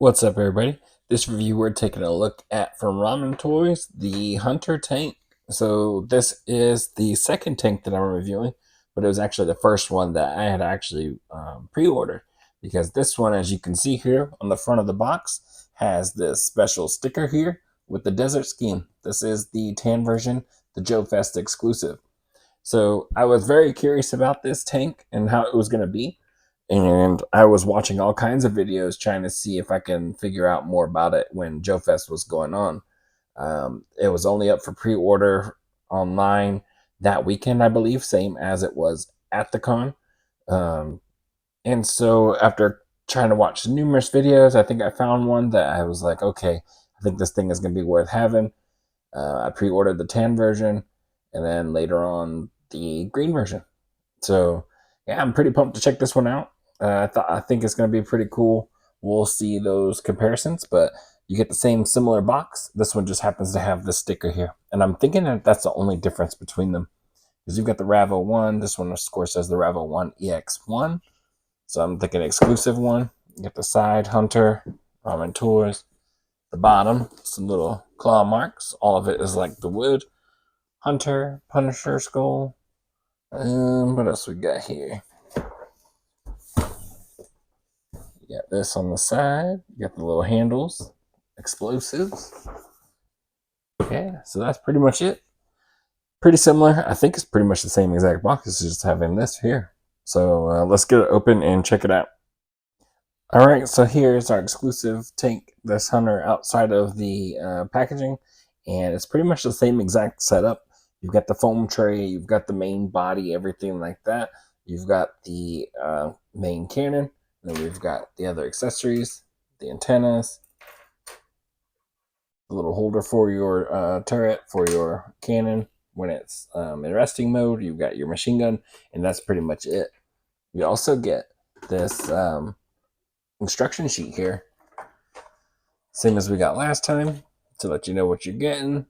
What's up, everybody? This review we're taking a look at from Ramen Toys, the Hunter tank. So this is the second tank that I'm reviewing, but it was actually the first one that I had actually pre-ordered because this one, as you can see here on the front of the box, has this special sticker here with the desert scheme. This is the tan version, the Joe Fest exclusive. So I was very curious about this tank and how it was going to be. And I was watching all kinds of videos trying to see if I can figure out more about it when Joe Fest was going on. It was only up for pre order online that weekend, I believe, same as it was at the con. Um, and so after trying to watch numerous videos, I think I found one that I was like, okay, I think this thing is going to be worth having. I pre ordered the tan version and then later on the green version. So yeah, I'm pretty pumped to check this one out. I think it's going to be pretty cool. We'll see those comparisons, but you get the same similar box. This one just happens to have this sticker here, and I'm thinking that that's the only difference between them. Because you've got the Ravo One. This one, of course, says the Ravo One EX1. So I'm thinking exclusive one. You get the side Hunter, Ramen Tours. The bottom, some little claw marks. All of it is like the wood. Hunter, Punisher skull. What else we got here? You got this on the side. You got the little handles, explosives. Yeah, so that's pretty much it. Pretty similar. I think it's pretty much the same exact box. It's just having this here. So let's get it open and check it out. All right, so here's our exclusive tank, this Hunter outside of the packaging, and it's pretty much the same exact setup. You've got the foam tray, you've got the main body, everything like that. You've got the main cannon, then we've got the other accessories, the antennas, the little holder for your turret, for your cannon. When it's in resting mode, you've got your machine gun, and that's pretty much it. You also get this instruction sheet here, same as we got last time, to let you know what you're getting.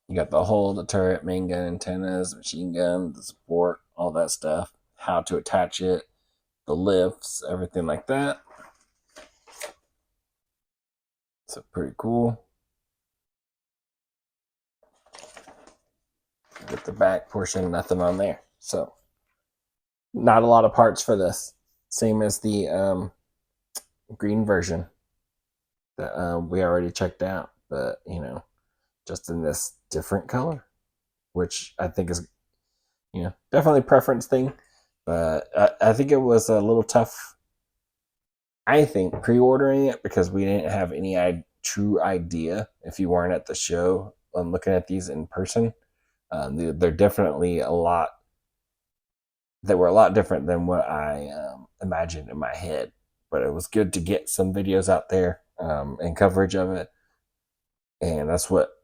You got the hull, the turret, main gun, antennas, machine gun, the support, all that stuff, how to attach it, the lifts, everything like that. So pretty cool. Get the back portion, nothing on there. So not a lot of parts for this. Same as the green version that we already checked out, but just in this different color, which I think is definitely preference thing. But I think it was a little tough. I think pre-ordering it because we didn't have any true idea if you weren't at the show on looking at these in person. They're definitely a lot. They were a lot different than what I imagined in my head. But it was good to get some videos out there and coverage of it, and that's what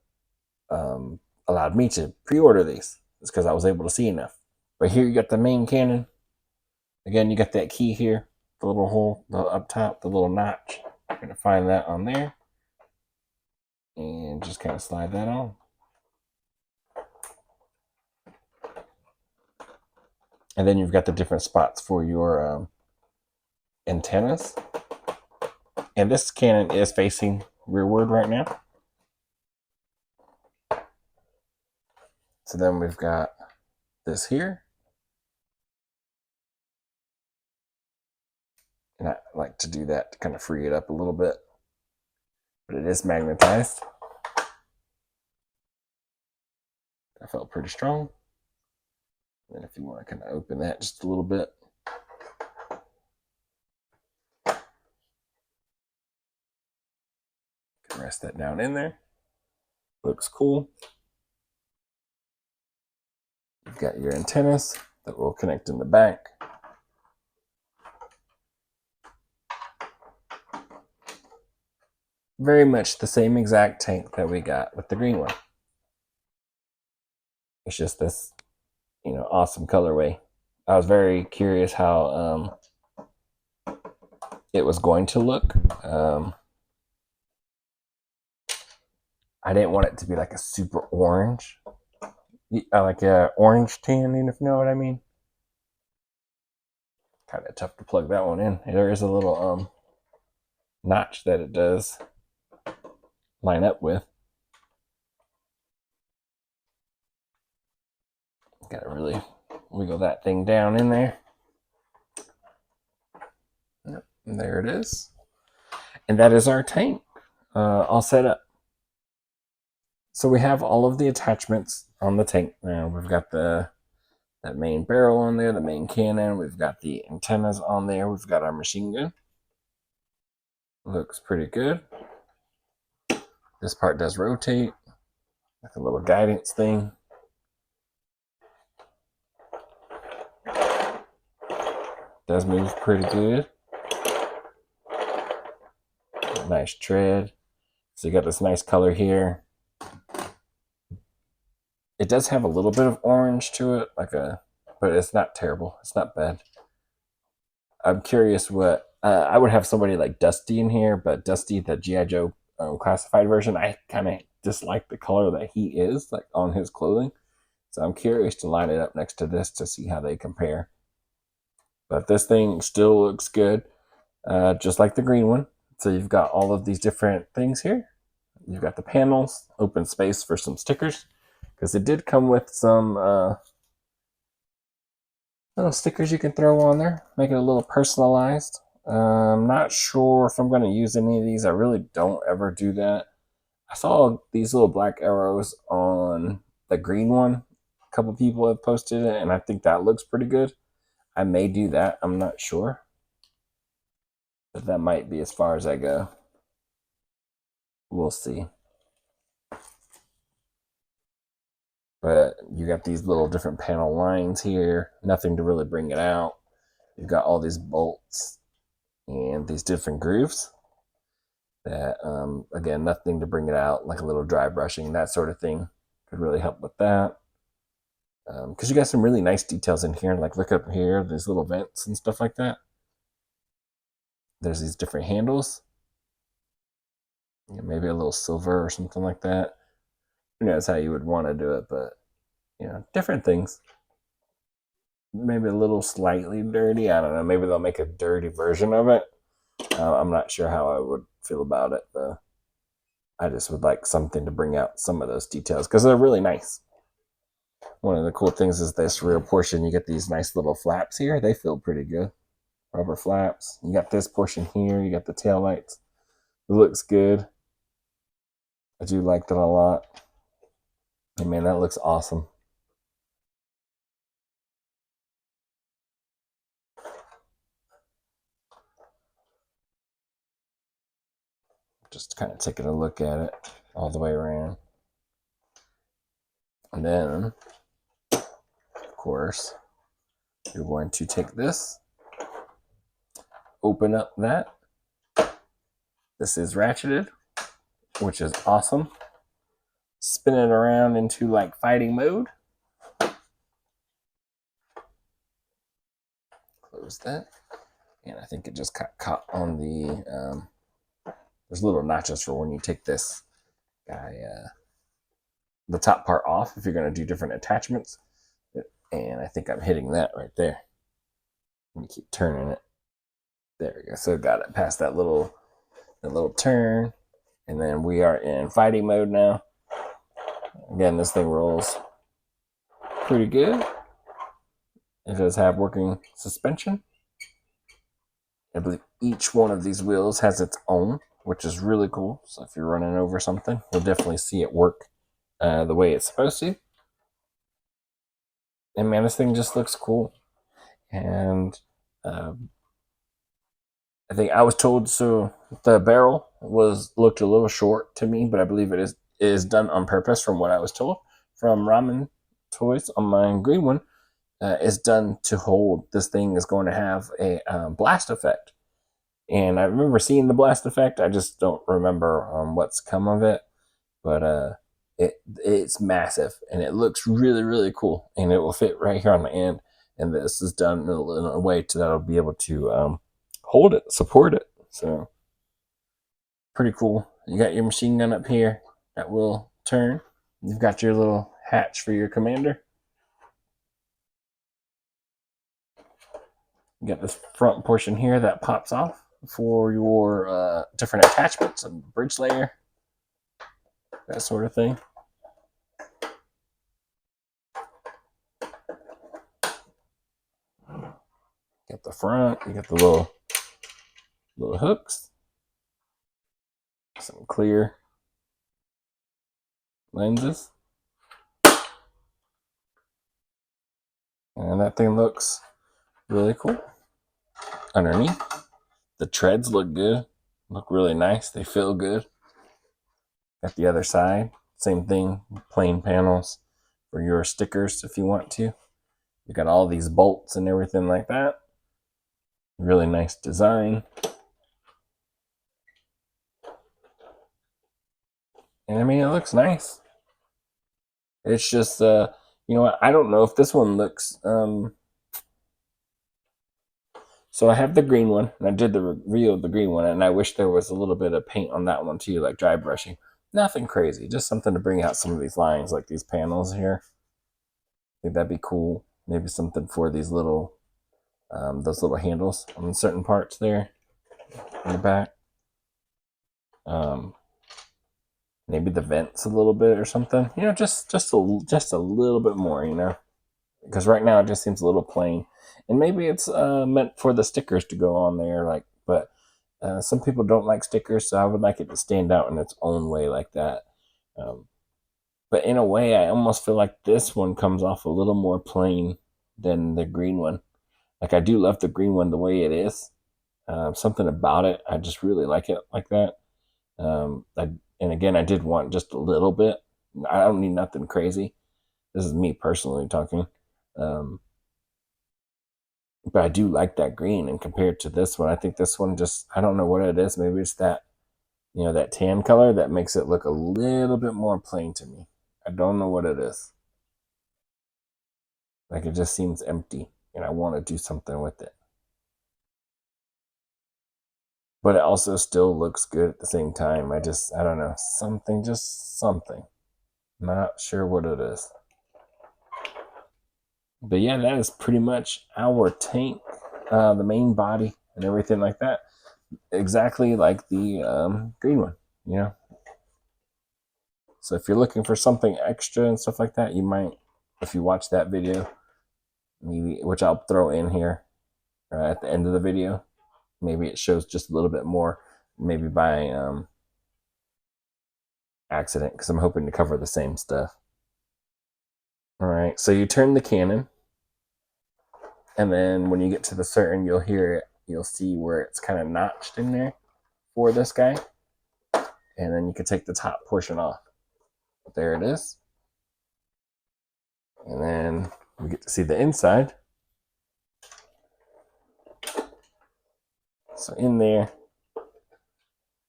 allowed me to pre-order these. It's because I was able to see enough. But here you got the main cannon. Again, you got that key here, the little hole up top, the little notch. You're going to find that on there. And just kind of slide that on. And then you've got the different spots for your antennas. And this cannon is facing rearward right now. So then we've got this here. And I like to do that to kind of free it up a little bit. But it is magnetized. That felt pretty strong. And if you want to kind of open that just a little bit. Can rest that down in there. Looks cool. You've got your antennas that will connect in the back. Very much the same exact tank that we got with the green one. It's just this, awesome colorway. I was very curious how it was going to look. I didn't want it to be like a super orange, like a orange tan, if you know what I mean. Kind of tough to plug that one in. There is a little notch that it does line up with. Gotta really wiggle that thing down in there. Yep, and there it is. And that is our tank all set up. So we have all of the attachments on the tank now. We've got that main barrel on there, the main cannon. We've got the antennas on there. We've got our machine gun. Looks pretty good. This part does rotate, like a little guidance thing. Does move pretty good. Nice tread. So you got this nice color here. It does have a little bit of orange to it, but it's not terrible. It's not bad. I'm curious what I would have somebody like Dusty in here, but Dusty, the G.I. Joe classified version, I kind of dislike the color that he is like on his clothing. So I'm curious to line it up next to this to see how they compare. But this thing still looks good, just like the green one. So you've got all of these different things here. You've got the panels, open space for some stickers, because it did come with some little stickers you can throw on there, make it a little personalized. I'm not sure if I'm going to use any of these. I really don't ever do that. I saw these little black arrows on the green one. A couple people have posted it, and I think that looks pretty good. I may do that. I'm not sure. But that might be as far as I go. We'll see. But you got these little different panel lines here. Nothing to really bring it out. You've got all these bolts and these different grooves. That, again, nothing to bring it out, like a little dry brushing, that sort of thing. Could really help with that. Because you got some really nice details in here. Like look up here, there's little vents and stuff like that. There's these different handles. Maybe a little silver or something like that. Who knows how you would want to do it, but different things. Maybe a little slightly dirty. I don't know. Maybe they'll make a dirty version of it. I'm not sure how I would feel about it, though. I just would like something to bring out some of those details because they're really nice. One of the cool things is this rear portion. You get these nice little flaps here. They feel pretty good. Rubber flaps. You got this portion here. You got the tail lights. It looks good. I do like that a lot. And man, that looks awesome. Just kind of taking a look at it all the way around. And then, of course, you're going to take this, open up that. This is ratcheted, which is awesome. Spin it around into like fighting mode. Close that. And I think it just got caught on the, there's little notches for when you take this guy, the top part off if you're going to do different attachments. And I think I'm hitting that right there. Let me keep turning it. There we go. So got it past that little turn. And then we are in fighting mode now. Again, this thing rolls pretty good. It does have working suspension. I believe each one of these wheels has its own, which is really cool. So if you're running over something, you'll definitely see it work the way it's supposed to. And man, this thing just looks cool. And I think I was told so the barrel looked a little short to me, but I believe it is done on purpose from what I was told from Ramen Toys on my green one. Is done to hold. This thing is going to have a blast effect. And I remember seeing the blast effect. I just don't remember what's come of it. But it's massive and it looks really, really cool. And it will fit right here on the end. And this is done in a way that I'll be able to hold it, support it. So pretty cool. You got your machine gun up here that will turn. You've got your little hatch for your commander. You got this front portion here that pops off. for your different attachments and bridge layer, that sort of thing. Got the front, you got the little hooks, some clear lenses, and that thing looks really cool. Underneath, the treads look good, look really nice. They feel good. Got the other side, same thing, plain panels for your stickers if you want to. You got all these bolts and everything like that. Really nice design. And I mean, it looks nice. It's just, you know what? I don't know if this one looks. So I have the green one, and I did the review of the green one, and I wish there was a little bit of paint on that one too, like dry brushing. Nothing crazy, just something to bring out some of these lines, like these panels here. I think that'd be cool. Maybe something for these those little handles on certain parts there in the back. Maybe the vents a little bit or something. You know, just a little bit more. You know, because right now it just seems a little plain, and maybe it's meant for the stickers to go on there. Like, but some people don't like stickers, so I would like it to stand out in its own way like that. But in a way, I almost feel like this one comes off a little more plain than the green one. Like, I do love the green one the way it is. Something about it, I just really like it like that. And again, I did want just a little bit. I don't need nothing crazy. This is me personally talking. Um, but I do like that green. And compared to this one, I think this one just, I don't know what it is. Maybe it's that, you know, that tan color that makes it look a little bit more plain to me. I don't know what it is. Like, it just seems empty, and I want to do something with it. But it also still looks good at the same time. I don't know, just something. Not sure what it is. But yeah, that is pretty much our tank, the main body and everything like that. Exactly like the green one, you know. So if you're looking for something extra and stuff like that, you might, if you watch that video, maybe, which I'll throw in here at the end of the video, maybe it shows just a little bit more, maybe by accident, because I'm hoping to cover the same stuff. All right, so you turn the cannon, and then when you get to the certain, you'll hear it, you'll see where it's kind of notched in there for this guy, and then you can take the top portion off. There it is. And then we get to see the inside. So in there,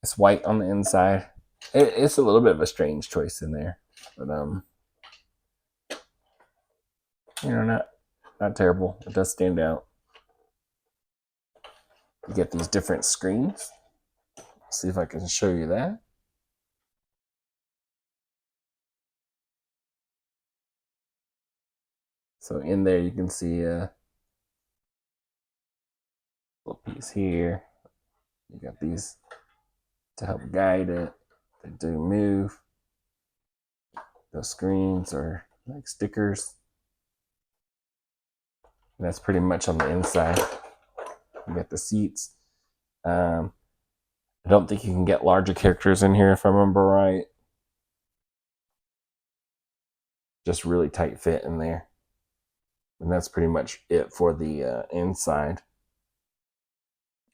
it's white on the inside. It's a little bit of a strange choice in there, but you know, not terrible. It does stand out. You get these different screens. Let's see if I can show you that. So in there, you can see a little piece here. You got these to help guide it. They do move. The screens are like stickers. And that's pretty much on the inside. You got the seats. I don't think you can get larger characters in here if I remember right. Just really tight fit in there. And that's pretty much it for the inside.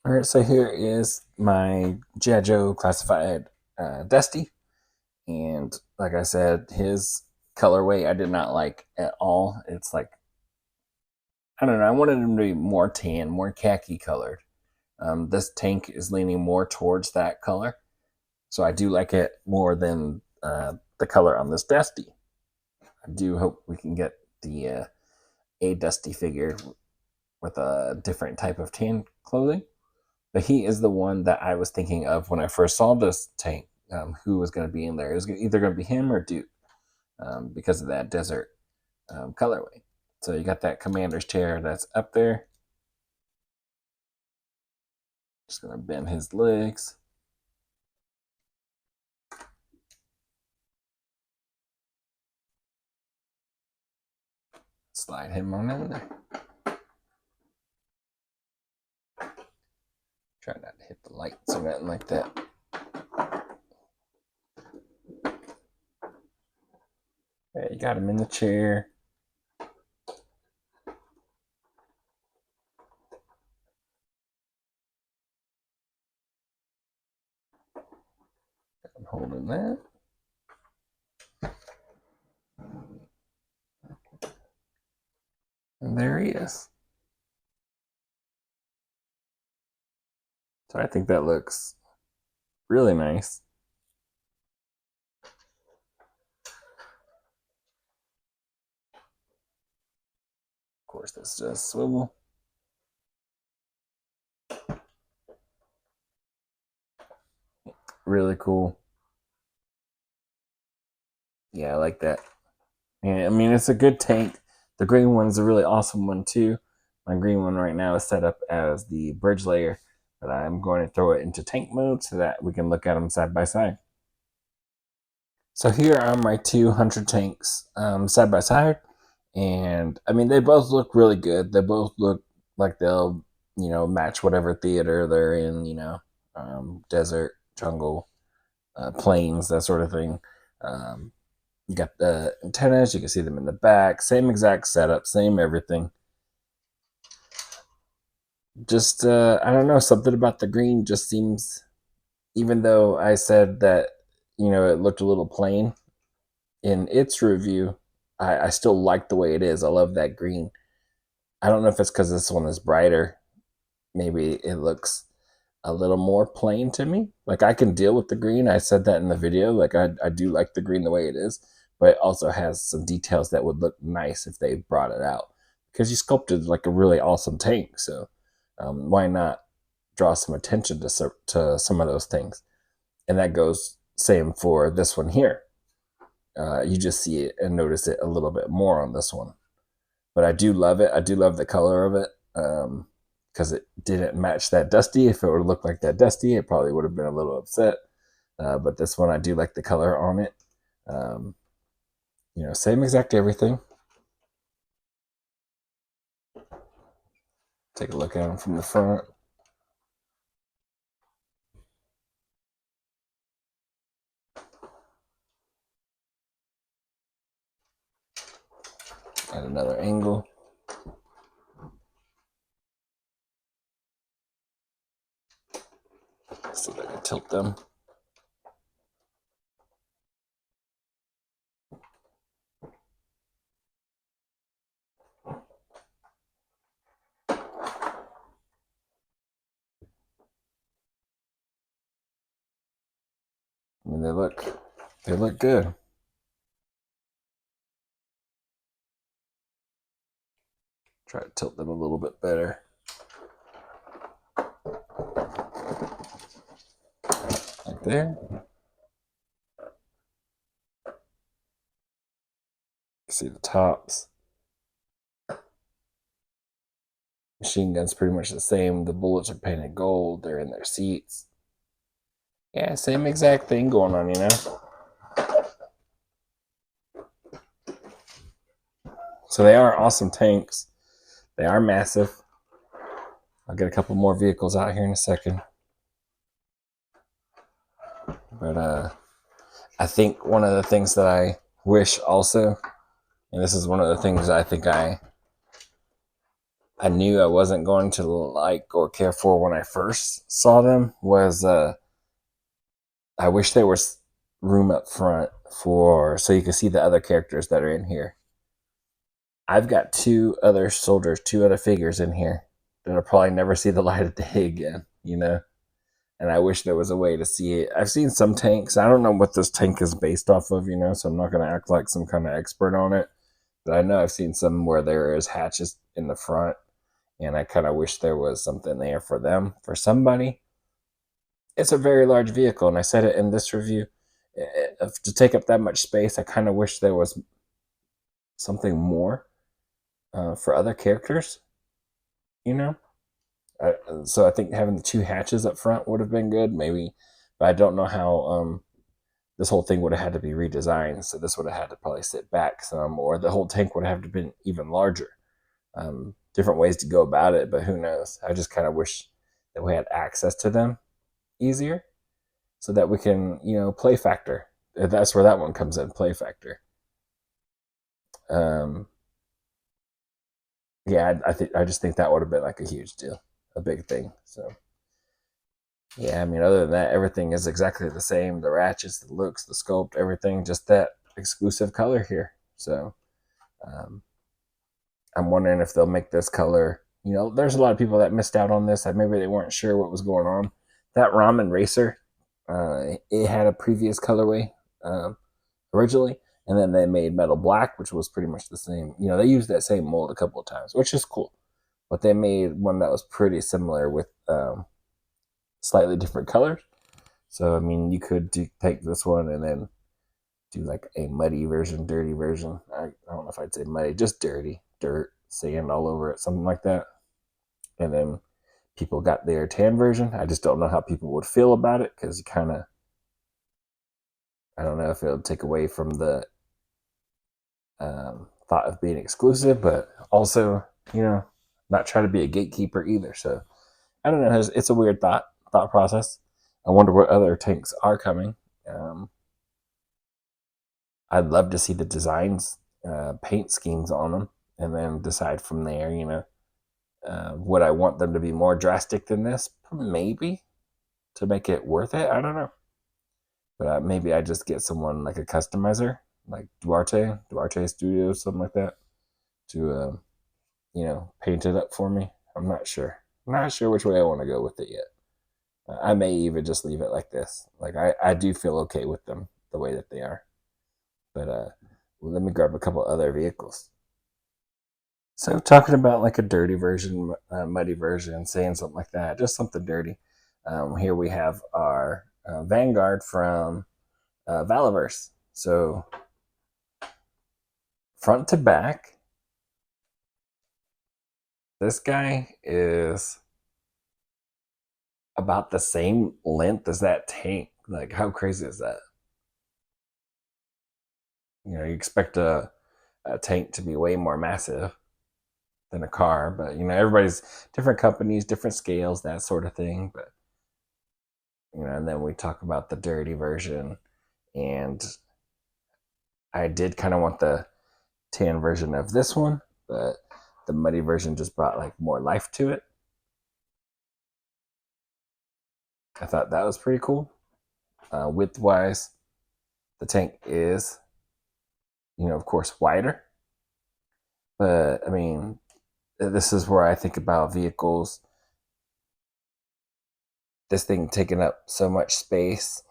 All right, so here is my G.I. Joe classified Dusty. And like I said, his colorway I did not like at all. It's like, I don't know, I wanted him to be more tan, more khaki colored. This tank is leaning more towards that color. So I do like it more than the color on this Dusty. I do hope we can get the a Dusty figure with a different type of tan clothing. But he is the one that I was thinking of when I first saw this tank. Who was going to be in there? It was either going to be him or Duke, because of that desert colorway. So you got that commander's chair that's up there. Just gonna bend his legs. Slide him on in there. Try not to hit the lights or nothing like that. Yeah, you got him in the chair. I'm holding that. And there he is. So I think that looks really nice. Of course, that's just swivel. Really cool. Yeah, I like that. And I mean, it's a good tank. The green one's a really awesome one too. My green one right now is set up as the bridge layer, but I'm going to throw it into tank mode so that we can look at them side by side. So here are my two hunter tanks side by side, and I mean they both look really good. They both look like they'll match whatever theater they're in. Desert, jungle, plains, that sort of thing. You got the antennas, you can see them in the back, same exact setup, same everything. Just I don't know, something about the green just seems, even though I said that it looked a little plain in its review, I still like the way it is. I love that green. I don't know if it's because this one is brighter. Maybe it looks a little more plain to me. Like I can deal with the green. I said that in the video. Like I do like the green the way it is, but it also has some details that would look nice if they brought it out. Because you sculpted like a really awesome tank, so why not draw some attention to some of those things? And that goes same for this one here. You just see it and notice it a little bit more on this one. But I do love it. I do love the color of it. Because it didn't match that dusty. If it would have looked like that dusty, it probably would have been a little upset. But this one, I do like the color on it. Same exact everything. Take a look at them from the front. At another angle. Let's see if I can tilt them. I mean, they look good. Try to tilt them a little bit better. Like there. See the tops. Machine gun's pretty much the same. The bullets are painted gold. They're in their seats. Yeah, same exact thing going on, So they are awesome tanks. They are massive. I'll get a couple more vehicles out here in a second. But I think one of the things that I wish also, and this is one of the things I think I knew I wasn't going to like or care for when I first saw them, was I wish there was room up front so you can see the other characters that are in here. I've got two other soldiers, two other figures in here that'll probably never see the light of day again, And I wish there was a way to see it. I've seen some tanks. I don't know what this tank is based off of, so I'm not going to act like some kind of expert on it. But I know I've seen some where there is hatches in the front, and I kind of wish there was something there for them, for somebody. It's a very large vehicle, and I said it in this review. To take up that much space, I kind of wish there was something more for other characters, So I think having the two hatches up front would have been good, maybe, but I don't know how this whole thing would have had to be redesigned. So this would have had to probably sit back some, or the whole tank would have to been even larger. Different ways to go about it, but who knows? I just kind of wish that we had access to them easier, so that we can, play factor. That's where that one comes in, play factor. Um, yeah, I just think that would have been like a huge deal, a big thing. So yeah, I mean, other than that, everything is exactly the same. The ratchets, the looks, the sculpt, everything, just that exclusive color here. So um, I'm wondering if they'll make this color. There's a lot of people that missed out on this. That maybe they weren't sure what was going on. That Ramen Racer, it had a previous colorway um, originally, and then they made Metal Black, which was pretty much the same. They used that same mold a couple of times, which is cool. But they made one that was pretty similar with slightly different colors. So I mean, you could take this one and then do like a muddy version, dirty version. I don't know if I'd say muddy, just dirty, dirt, sand all over it, something like that. And then people got their tan version. I just don't know how people would feel about it because you kind of, I don't know if it would take away from the thought of being exclusive, but also, not try to be a gatekeeper either. So I don't know. It's a weird thought process. I wonder what other tanks are coming. Um, I'd love to see the designs, paint schemes on them, and then decide from there. Would I want them to be more drastic than this? Maybe to make it worth it. I don't know, but maybe I just get someone like a customizer, like Duarte Studios, something like that, to paint it up for me. I'm not sure. I'm not sure which way I want to go with it yet. I may even just leave it like this. Like I do feel okay with them the way that they are. But let me grab a couple other vehicles. So talking about like a dirty version, muddy version, saying something like that, just something dirty. Here we have our Vanguard from Valaverse. So front to back, this guy is about the same length as that tank. Like, how crazy is that? You expect a tank to be way more massive than a car, but everybody's different companies, different scales, that sort of thing. But and then we talk about the dirty version, and I did kind of want the tan version of this one, but the muddy version just brought like more life to it. I thought that was pretty cool. Width wise, the tank is, of course, wider, but I mean, this is where I think about vehicles. This thing taking up so much space,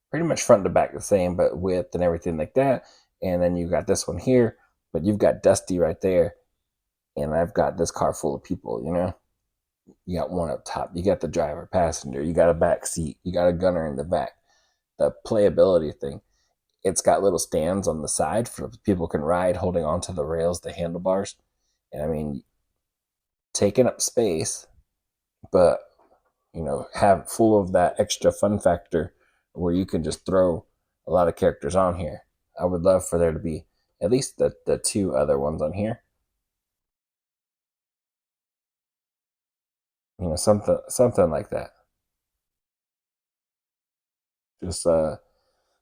pretty much front to back the same, but width and everything like that. And then you got this one here, but you've got Dusty right there, and I've got this car full of people. You got one up top, you got the driver, passenger, you got a back seat, you got a gunner in the back. The playability thing, it's got little stands on the side for people can ride, holding onto the rails, the handlebars, and I mean, taking up space, but have full of that extra fun factor where you can just throw a lot of characters on here. I would love for there to be at least the two other ones on here. Something like that. Just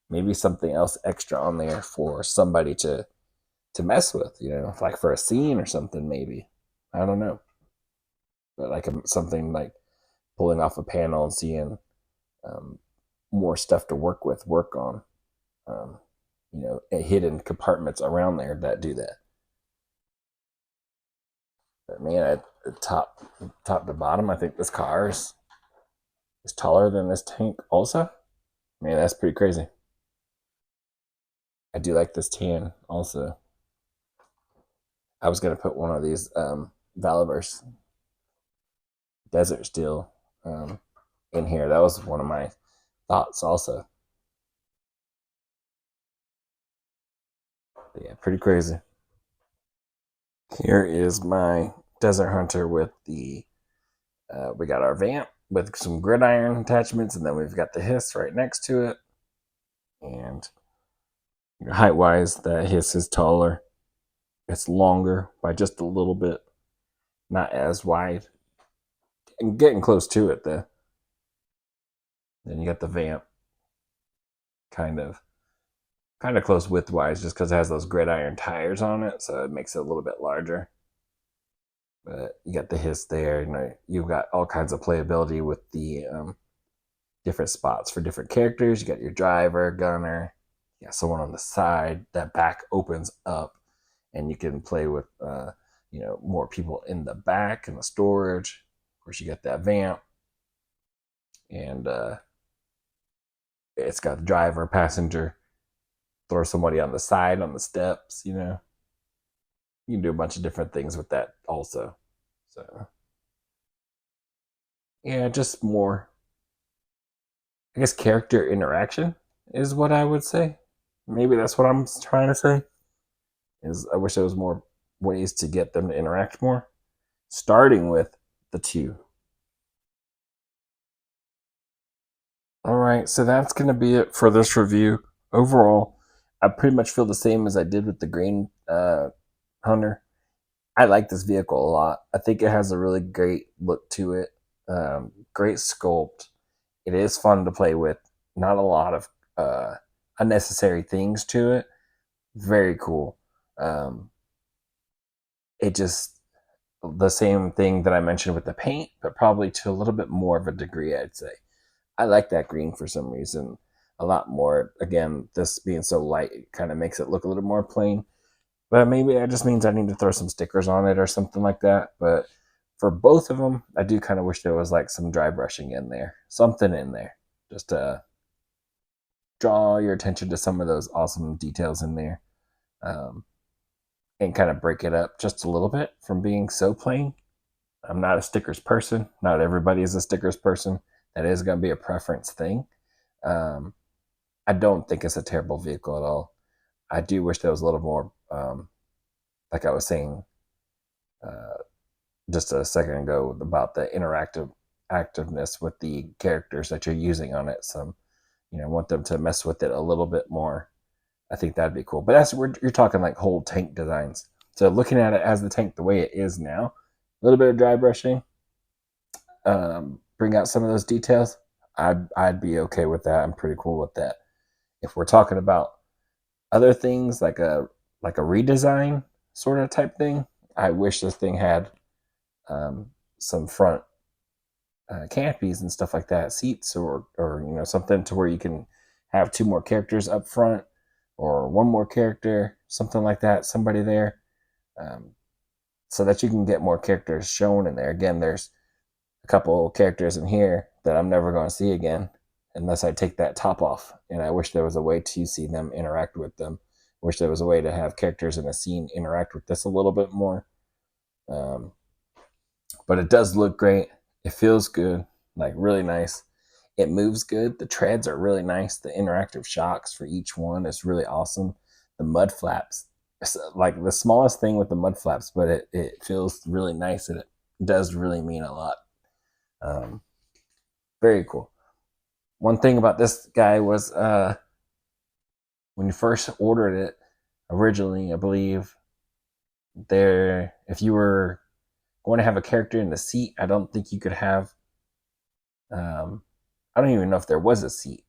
maybe something else extra on there for somebody to mess with. Like for a scene or something. Maybe I don't know, but like something like pulling off a panel and seeing um, more stuff to work on. Um, hidden compartments around there that do that. But man, at top to bottom, I think this car is taller than this tank. Also, man, that's pretty crazy. I do like this tan. Also, I was gonna put one of these Valaverse Desert Steel in here. That was one of my thoughts. Also, but yeah, pretty crazy. Here is my Desert Hunter with the We got our vamp with some gridiron attachments, and then we've got the hiss right next to it. And height wise, the hiss is taller. It's longer by just a little bit, not as wide. And getting close to it though. Then you got the vamp, kind of close width wise, just because it has those gridiron tires on it, so it makes it a little bit larger. But you got the hiss there. You've got all kinds of playability with the different spots for different characters. You got your driver, gunner, you got someone on the side. That back opens up, and you can play with more people in the back in the storage. Of course, you got that vamp, and it's got the driver, passenger. Throw somebody on the side on the steps. You can do a bunch of different things with that also. So yeah, just more, I guess, character interaction is what I would say. Maybe that's what I'm trying to say. Is I wish there was more ways to get them to interact more, starting with the two. All right, so that's going to be it for this review. Overall, I pretty much feel the same as I did with the Green Hunter. I like this vehicle a lot. I think it has a really great look to it. Great sculpt. It is fun to play with. Not a lot of unnecessary things to it. Very cool. It just the same thing that I mentioned with the paint, but probably to a little bit more of a degree, I'd say. I like that green for some reason a lot more. Again, this being so light, it kind of makes it look a little more plain. But maybe that just means I need to throw some stickers on it or something like that. But for both of them, I do kind of wish there was like some dry brushing in there, something in there, just to draw your attention to some of those awesome details in there, um, and kind of break it up just a little bit from being so plain. I'm not a stickers person. Not everybody is a stickers person. That is going to be a preference thing. Um, I don't think it's a terrible vehicle at all. I do wish there was a little more, like I was saying just a second ago, about the activeness with the characters that you're using on it. Some, want them to mess with it a little bit more. I think that'd be cool. But you're talking like whole tank designs. So looking at it as the tank the way it is now, a little bit of dry brushing, bring out some of those details. I'd be okay with that. I'm pretty cool with that. If we're talking about other things like a redesign sort of type thing, I wish this thing had some front canopies and stuff like that, seats, or something to where you can have two more characters up front or one more character, something like that, somebody there, um, so that you can get more characters shown in there. Again, there's a couple characters in here that I'm never going to see again unless I take that top off, and I wish there was a way to see them interact with them. I wish there was a way to have characters in a scene interact with this a little bit more. um, but it does look great. It feels good, like really nice. It moves good. The treads are really nice. The interactive shocks for each one is really awesome. The mud flaps, it's like the smallest thing with the mud flaps, but it feels really nice, and it does really mean a lot. Um, Very cool. One thing about this guy was when you first ordered it originally, I believe if you were going to have a character in the seat, I don't think you could have. Um, I don't even know if there was a seat,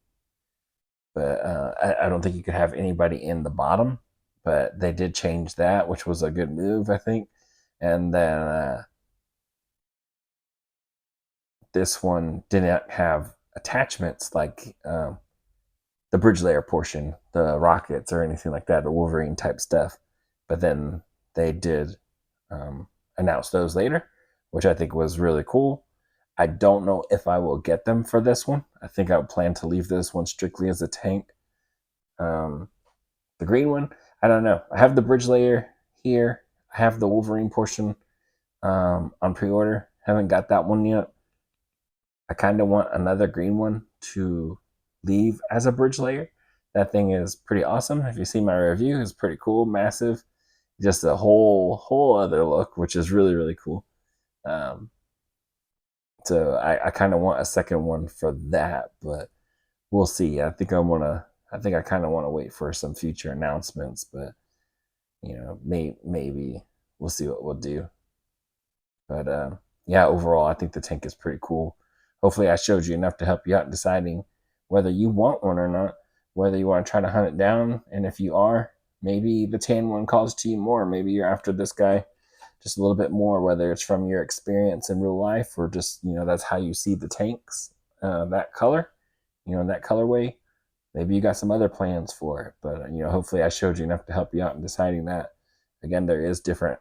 but I don't think you could have anybody in the bottom. But they did change that, which was a good move, I think. And then this one didn't have attachments like the bridge layer portion, the rockets or anything like that, the Wolverine type stuff. But then they did announce those later, which I think was really cool. I don't know if I will get them for this one. I think I would plan to leave this one strictly as a tank. Um, the green one, I don't know. I have the bridge layer here. I have the Wolverine portion on pre-order. Haven't got that one yet. I kind of want another green one to leave as a bridge layer. That thing is pretty awesome. If you see my review, it's pretty cool, massive, just a whole other look, which is really really cool. Um, So I kind of want a second one for that, but we'll see. I think I kind of want to wait for some future announcements, but maybe we'll see what we'll do. But yeah, overall, I think the tank is pretty cool. Hopefully, I showed you enough to help you out in deciding whether you want one or not, whether you want to try to hunt it down, and if you are, maybe the tan one calls to you more. Maybe you're after this guy just a little bit more, whether it's from your experience in real life or just that's how you see the tanks, that color, that colorway. Maybe you got some other plans for it, but hopefully I showed you enough to help you out in deciding that. Again, there is different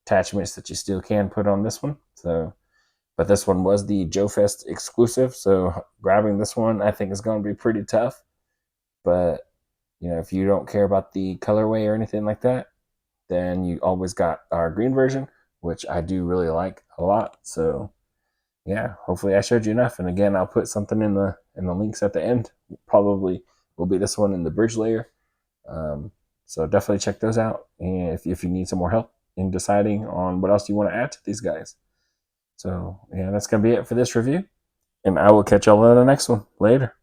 attachments that you still can put on this one. So, but this one was the Joe Fest exclusive, so grabbing this one I think is going to be pretty tough. But if you don't care about the colorway or anything like that, then you always got our green version, which I do really like a lot. So yeah, hopefully I showed you enough. And again, I'll put something in the links at the end. Probably will be this one in the bridge layer. So definitely check those out. And if you need some more help in deciding on what else you want to add to these guys. So yeah, that's gonna be it for this review. And I will catch y'all in the next one. Later.